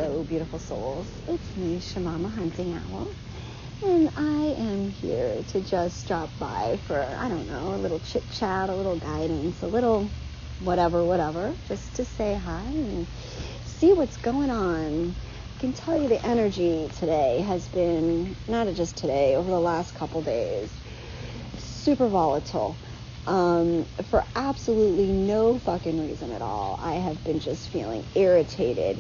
Hello, beautiful souls. It's me, Shamama Hunting Owl, and I am here to just drop by for, I don't know, a little chit-chat, a little guidance, a little whatever, just to say hi and see what's going on. I can tell you the energy today has been, not just today, over the last couple days, super volatile. For absolutely no fucking reason at all. I have been just feeling irritated.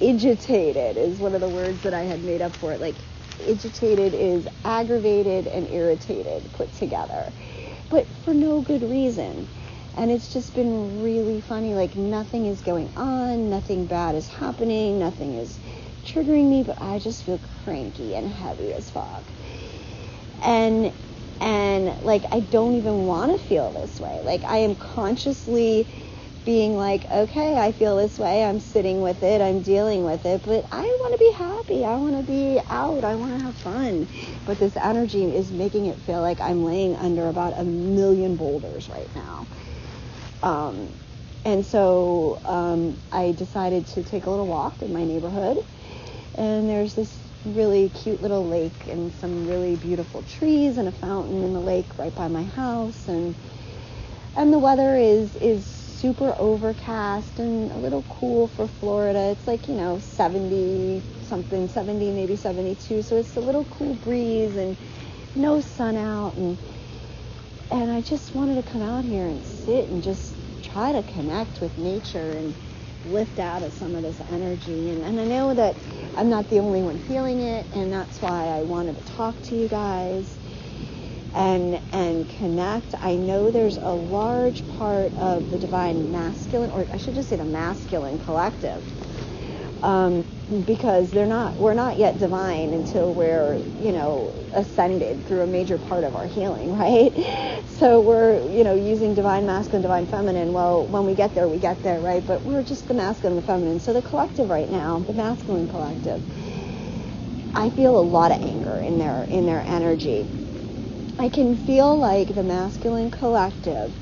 Agitated is one of the words that I had made up for it. Like, agitated is aggravated and irritated put together, but for no good reason. And it's just been really funny. Like, nothing is going on, nothing bad is happening, nothing is triggering me, but I just feel cranky and heavy as fuck. And like, I don't even want to feel this way. Like, I am consciously being like, okay, I feel this way, I'm sitting with it, I'm dealing with it, but I want to be happy, I want to be out, I want to have fun. But this energy is making it feel like I'm laying under about 1 million boulders right now. And so I decided to take a little walk in my neighborhood, and there's this really cute little lake and some really beautiful trees and a fountain in the lake right by my house, and the weather is super overcast and a little cool for Florida. It's like, 70 something, 70, maybe 72, so it's a little cool breeze and no sun out, and I just wanted to come out here and sit and just try to connect with nature and lift out of some of this energy. And I know that I'm not the only one feeling it, and that's why I wanted to talk to you guys and connect. I know there's a large part of the divine masculine, or I should just say the masculine collective, because we're not yet divine until we're, ascended through a major part of our healing, right? So we're, using divine masculine, divine feminine. Well, when we get there, right? But we're just the masculine and the feminine. So the collective right now, the masculine collective, I feel a lot of anger in their energy. I can feel like the masculine collective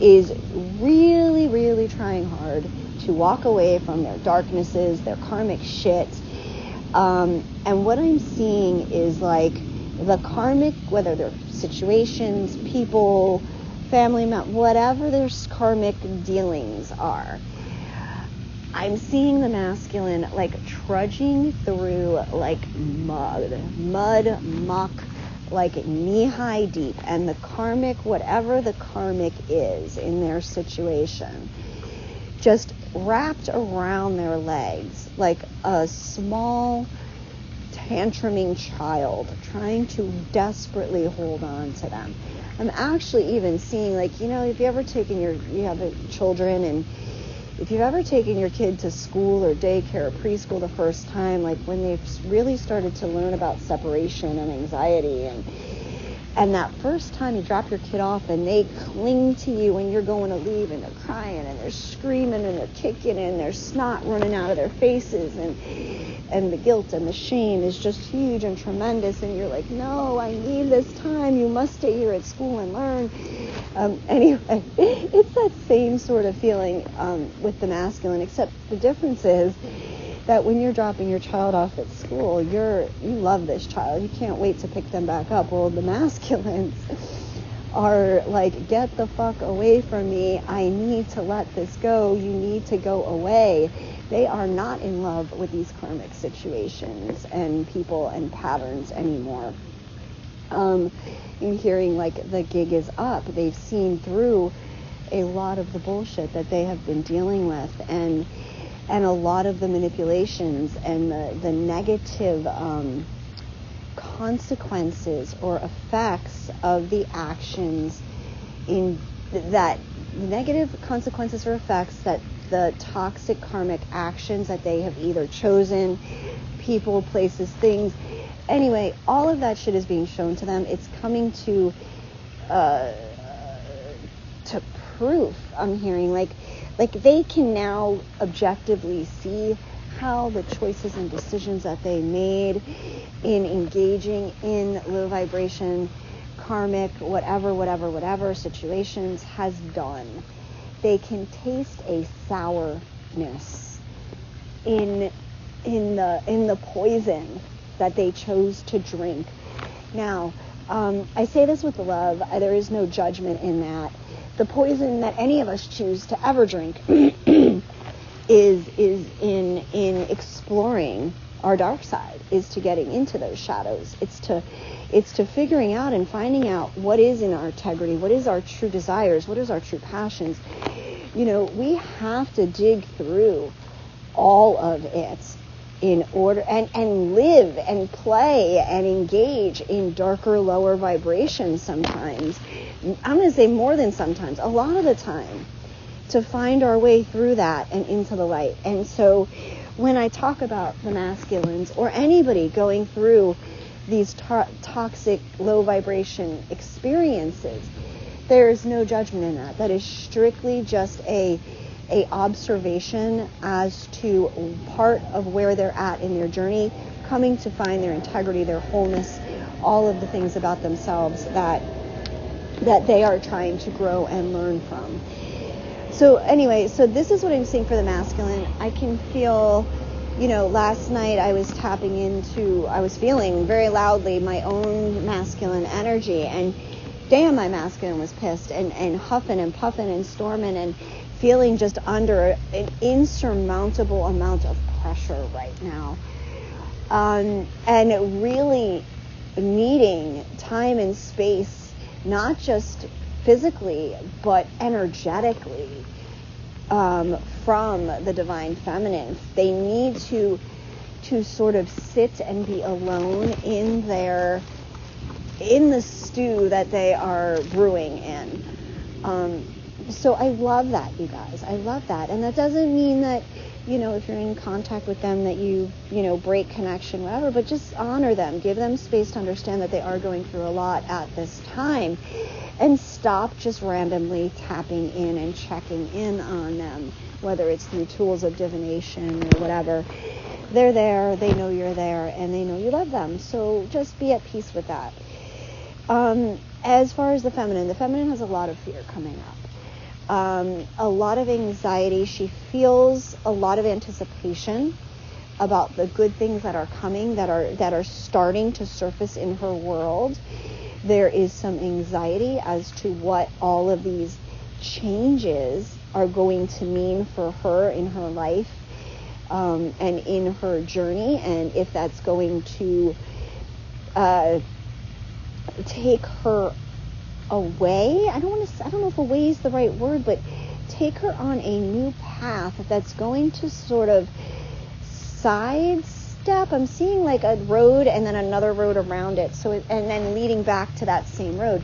is really, really trying hard to walk away from their darknesses, their karmic shit. And what I'm seeing is like the karmic, whether they're situations, people, family members, whatever their karmic dealings are, I'm seeing the masculine like trudging through like mud, muck, like knee-high deep, and the karmic, whatever the karmic is in their situation, just wrapped around their legs like a small tantruming child trying to desperately hold on to them. I'm actually even seeing, like, if you ever taken you have children, and if you've ever taken your kid to school or daycare or preschool the first time, like when they've really started to learn about separation and anxiety, and that first time you drop your kid off and they cling to you when you're going to leave, and they're crying and they're screaming and they're kicking and there's snot running out of their faces, and the guilt and the shame is just huge and tremendous, and you're like, no, I need this time, you must stay here at school and learn. Anyway, it's that same sort of feeling with the masculine, except the difference is that when you're dropping your child off at school, you love this child, you can't wait to pick them back up. Well, the masculines are like, get the fuck away from me, I need to let this go, you need to go away. They are not in love with these karmic situations and people and patterns anymore. In hearing like the gig is up, they've seen through a lot of the bullshit that they have been dealing with, and a lot of the manipulations and the negative consequences or effects of the actions in that negative consequences or effects that the toxic karmic actions that they have either chosen, people, places, things. Anyway, all of that shit is being shown to them. It's coming to proof. I'm hearing like they can now objectively see how the choices and decisions that they made in engaging in low vibration, karmic, whatever situations has done. They can taste a sourness in in the poison that they chose to drink. Now, I say this with love. There is no judgment in that. The poison that any of us choose to ever drink is in exploring our dark side, is to getting into those shadows. It's to figuring out and finding out what is in our integrity, what is our true desires, what is our true passions. We have to dig through all of it in order and live and play and engage in darker, lower vibrations sometimes. I'm going to say more than sometimes, a lot of the time, to find our way through that and into the light. And so when I talk about the masculines or anybody going through these toxic, low vibration experiences, there's no judgment in that. That is strictly just a observation as to part of where they're at in their journey, coming to find their integrity, their wholeness, all of the things about themselves that they are trying to grow and learn from. So anyway, so this is what I'm seeing for the masculine. I can feel, last night I was feeling very loudly my own masculine energy, and damn, my masculine was pissed and huffing and puffing and storming and feeling just under an insurmountable amount of pressure right now. And really needing time and space, not just physically, but energetically, from the divine feminine. They need to sort of sit and be alone in the stew that they are brewing in. So I love that, you guys. I love that. And that doesn't mean that, if you're in contact with them that you break connection, whatever, but just honor them. Give them space to understand that they are going through a lot at this time. And stop just randomly tapping in and checking in on them, whether it's through tools of divination or whatever. They're there, they know you're there, and they know you love them. So just be at peace with that. As far as the feminine has a lot of fear coming up. A lot of anxiety. She feels a lot of anticipation about the good things that are coming, that are starting to surface in her world. There is some anxiety as to what all of these changes are going to mean for her in her life, and in her journey, and if that's going to take her away. I don't know if away is the right word, but take her on a new path that's going to sort of sidestep. I'm seeing like a road and then another road around it, and then leading back to that same road.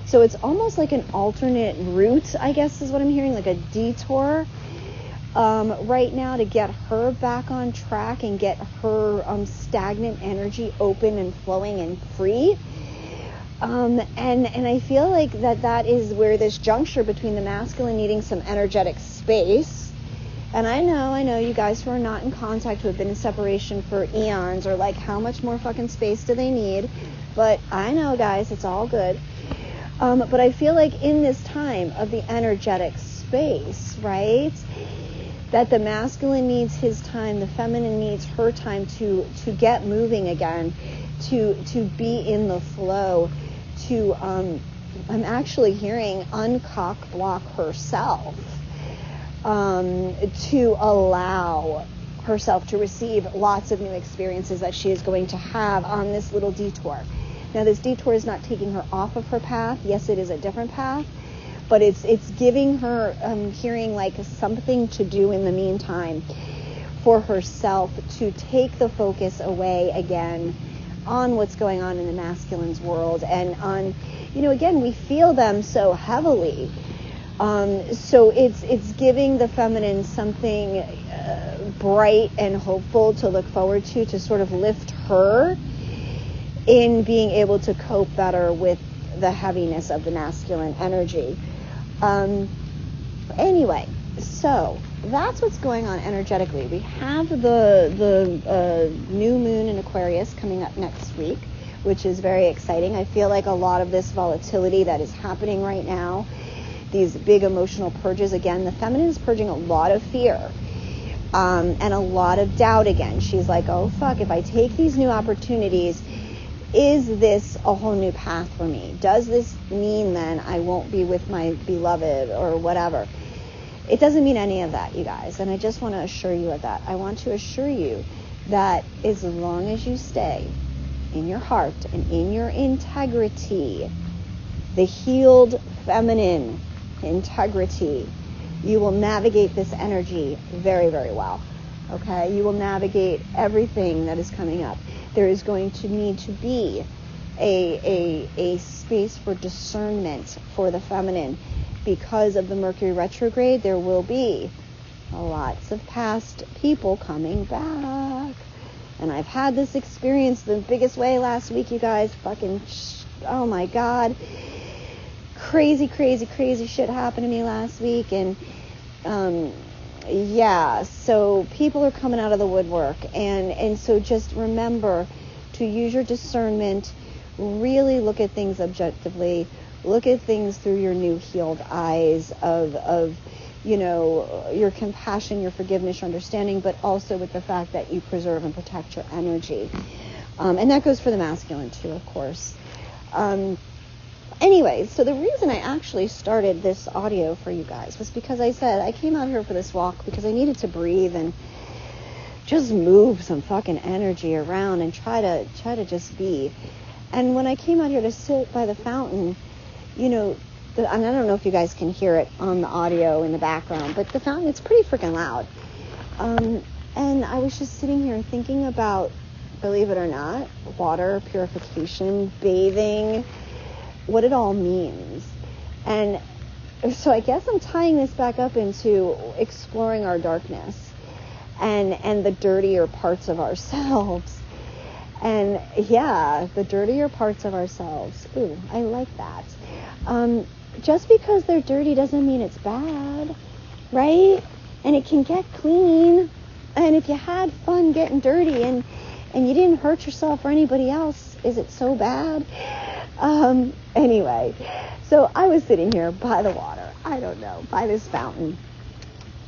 So it's almost like an alternate route, I guess is what I'm hearing, like a detour right now, to get her back on track and get her stagnant energy open and flowing and free. And I feel like that is where this juncture between the masculine needing some energetic space. And I know you guys who are not in contact, who have been in separation for eons, are like, how much more fucking space do they need? But I know, guys, it's all good. But I feel like in this time of the energetic space, right, that the masculine needs his time, the feminine needs her time to get moving again, to be in the flow, to, I'm actually hearing uncock block herself. To allow herself to receive lots of new experiences that she is going to have on this little detour. Now, this detour is not taking her off of her path. Yes, it is a different path, but it's giving her, hearing like something to do in the meantime for herself, to take the focus away again on what's going on in the masculine's world, and on, again, we feel them so heavily. So it's giving the feminine something bright and hopeful to look forward to sort of lift her in being able to cope better with the heaviness of the masculine energy. Anyway, so that's what's going on energetically. We have the new moon in Aquarius coming up next week, which is very exciting. I feel like a lot of this volatility that is happening right now, these big emotional purges, again, the feminine is purging a lot of fear. and a lot of doubt again. She's like, oh fuck, if I take these new opportunities, is this a whole new path for me? Does this mean then I won't be with my beloved or whatever? It doesn't mean any of that, you guys. And I just want to assure you of that. I want to assure you that as long as you stay in your heart and in your integrity, the healed feminine integrity, you will navigate this energy very, very well. Okay? You will navigate everything that is coming up. There is going to need to be a space for discernment for the feminine. Because of the Mercury retrograde, there will be lots of past people coming back. And I've had this experience the biggest way last week, you guys. Oh my God. Crazy shit happened to me last week. And so people are coming out of the woodwork. And so just remember to use your discernment, really look at things objectively. Look at things through your new healed eyes of your compassion, your forgiveness, your understanding, but also with the fact that you preserve and protect your energy. And that goes for the masculine too, of course. Anyway, so the reason I actually started this audio for you guys was because I said I came out here for this walk because I needed to breathe and just move some fucking energy around and try to just be. And when I came out here to sit by the fountain, and I don't know if you guys can hear it on the audio in the background, but the fountain, it's pretty freaking loud. And I was just sitting here thinking about, believe it or not, water, purification, bathing, what it all means. And so I guess I'm tying this back up into exploring our darkness and the dirtier parts of ourselves. And the dirtier parts of ourselves. Ooh, I like that. Just because they're dirty doesn't mean it's bad, right? And it can get clean. And if you had fun getting dirty and you didn't hurt yourself or anybody else, is it so bad? Anyway, so I was sitting here by the water, I don't know, by this fountain,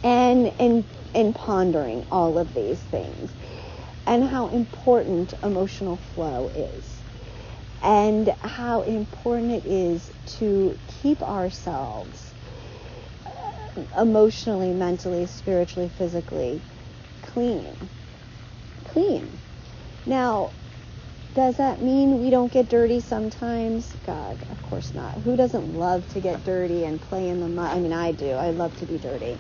and pondering all of these things and how important emotional flow is. And how important it is to keep ourselves emotionally, mentally, spiritually, physically clean. Now, does that mean we don't get dirty sometimes? God, of course not. Who doesn't love to get dirty and play in the mud? I mean, I do. I love to be dirty.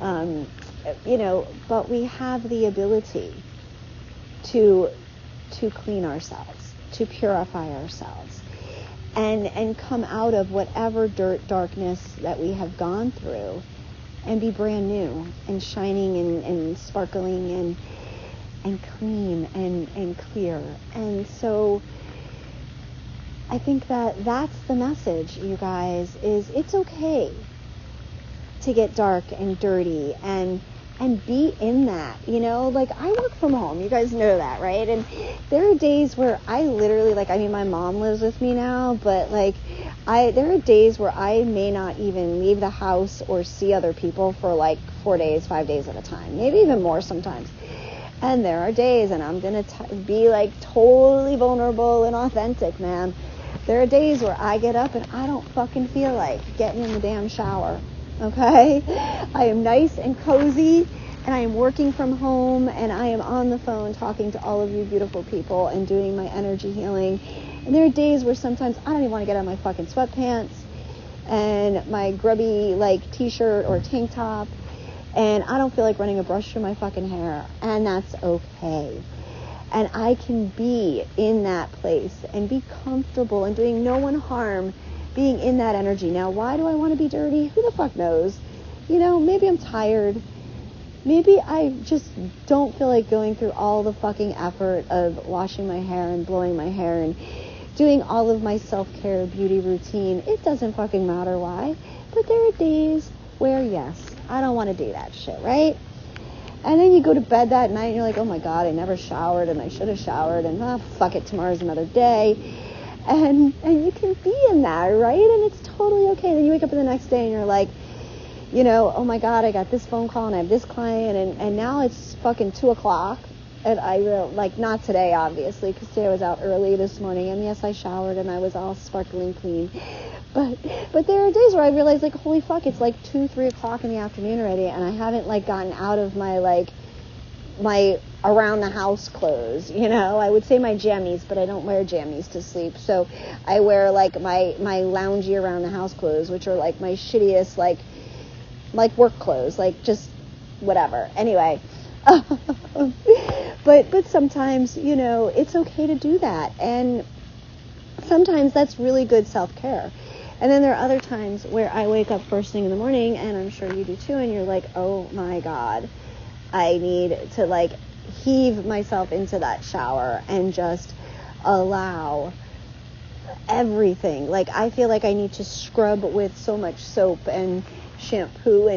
But we have the ability to clean ourselves, to purify ourselves, and come out of whatever darkness that we have gone through and be brand new and shining and sparkling and clean and clear. And so I think that's the message, you guys, is it's okay to get dark and dirty and be in that, like I work from home, you guys know that, right? And there are days where I literally, my mom lives with me now, but there are days where I may not even leave the house or see other people for 4 days, 5 days at a time, maybe even more sometimes. And there are days, and I'm going to be totally vulnerable and authentic, man. There are days where I get up and I don't fucking feel like getting in the damn shower. Okay? I am nice and cozy, and I am working from home, and I am on the phone talking to all of you beautiful people and doing my energy healing. And there are days where sometimes I don't even want to get out of my fucking sweatpants and my grubby t-shirt or tank top, and I don't feel like running a brush through my fucking hair, and that's okay. And I can be in that place and be comfortable and doing no one harm, being in that energy. Now, why do I want to be dirty? Who the fuck knows? Maybe I'm tired. Maybe I just don't feel like going through all the fucking effort of washing my hair and blowing my hair and doing all of my self-care beauty routine. It doesn't fucking matter why. But there are days where, yes, I don't want to do that shit, right? And then you go to bed that night and you're like, oh my God, I never showered and I should have showered, and fuck it, tomorrow's another day. And you can be in that, right? And it's totally okay. Then you wake up the next day and you're like, oh my God, I got this phone call and I have this client, and now it's fucking 2:00. And I like, not today, obviously, because today I was out early this morning, and yes, I showered and I was all sparkling clean. But there are days where I realize, like, holy fuck, it's like 2-3 o'clock in the afternoon already, and I haven't like gotten out of my around the house clothes. I would say my jammies, but I don't wear jammies to sleep. So I wear like my loungy around the house clothes, which are like my shittiest like work clothes, like just whatever. Anyway. But sometimes, it's okay to do that. And sometimes that's really good self-care. And then there are other times where I wake up first thing in the morning, and I'm sure you do too, and you're like, oh my God, I need to like heave myself into that shower and just allow everything. Like, I feel like I need to scrub with so much soap and shampoo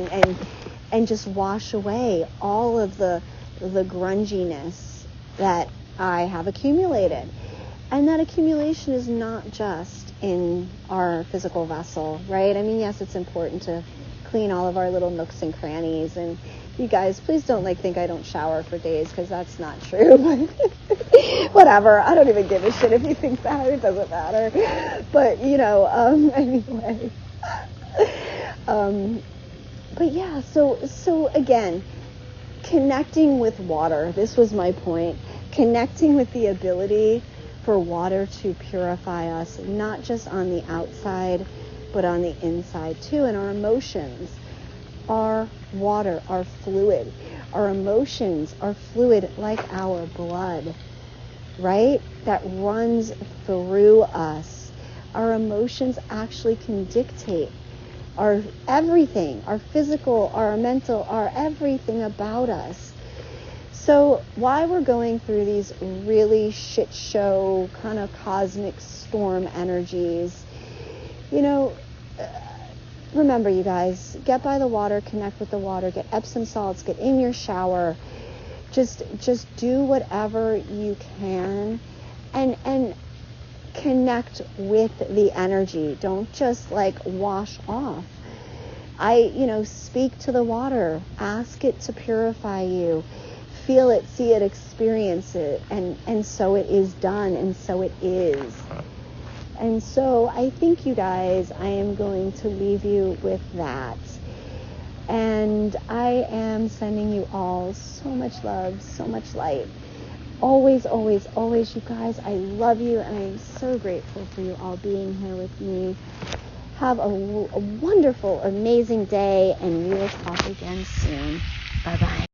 and just wash away all of the grunginess that I have accumulated. And that accumulation is not just in our physical vessel, right? I mean, yes, it's important to clean all of our little nooks and crannies. And you guys, please don't think I don't shower for days, because that's not true. Whatever. I don't even give a shit if you think that. It doesn't matter. But, anyway. But yeah, so again, connecting with water. This was my point. Connecting with the ability for water to purify us, not just on the outside, but on the inside too. And our emotions are water, are fluid. Our emotions are fluid like our blood, right? That runs through us. Our emotions actually can dictate our everything, our physical, our mental, our everything about us. So while we're going through these really shit show kind of cosmic storm energies, remember, you guys, get by the water, connect with the water, get Epsom salts, get in your shower, just do whatever you can and connect with the energy. Don't just wash off. Speak to the water, ask it to purify you, feel it, see it, experience it, and so it is done, and so it is. And so I think, you guys, I am going to leave you with that. And I am sending you all so much love, so much light. Always, always, always, you guys, I love you, and I am so grateful for you all being here with me. Have a wonderful, amazing day, and we will talk again soon. Bye-bye.